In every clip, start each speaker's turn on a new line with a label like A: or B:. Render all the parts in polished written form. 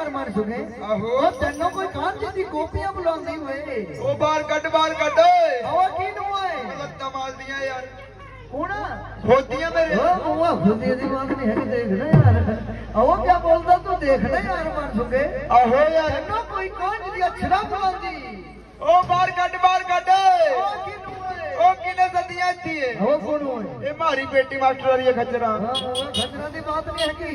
A: यार मर चुके
B: आहो
A: तेनों कोई कान जी गोपियां बुलांदी हुए
B: ओ बाहर कट
A: आवा की नुए
B: लत्ता मार दिया यार
A: कौन
B: होतियां मेरे
A: ओ बुआ खुदी दी बात नहीं है कि देखना यार आवा क्या बोलदा तू देखना यार मर चुके
B: आहो यार
A: तेनों कोई कान जी अक्षरा बुलांदी
B: ओ बाहर कट
A: आवा की नुए
B: ओ किने सदियां थी
A: आवा कौन हुए
B: ये मारी बेटी मास्टर वाली खचरा
A: खतरा दी बात नहीं है कि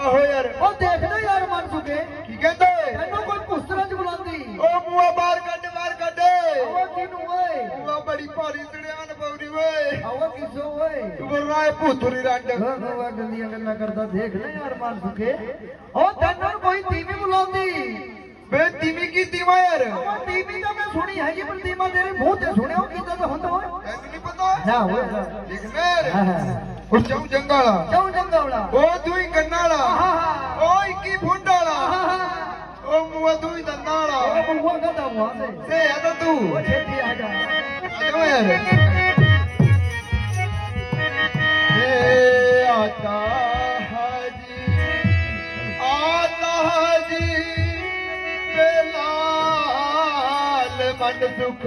B: आहो यार
A: ओ देखना यार मर चुके
B: की कहते
A: तेनों कोई पुस्तरा च बुलांदी
B: ओ बुआ बाहर कट
A: आवा की नुए
B: बुआ बड़ी भारी सड़ियान पौरी वे
A: आवा किसो होए
B: बुर्राए भूतुरी रंड
A: गवा गंदियां गल्लां करदा देख ले यार मार सुके ओ तेनों कोई तीवी बुलांदी
B: बे तीवी की तीवा यार
A: ओ तीवी तो मैं सुनी है जी पर तीमा तेरे मुंह ते सुनियो किदा तो हुंदा होए
B: तैਨੂੰ नहीं पता
A: ना होए
B: देख मेरे
A: हां
B: ओ चौ जंगाला
A: चौ जंगावला
B: ओ दुई गन्नाला
A: हां
B: ओ 21 फुंडाला
A: हां
B: ओ मुआ दुई दंदाला
A: ओ बुआ गदा हुआ
B: से आ तो तू
A: ओ छेती आ जा
B: आजो यार ए आता हाजी बेलाल मन सुख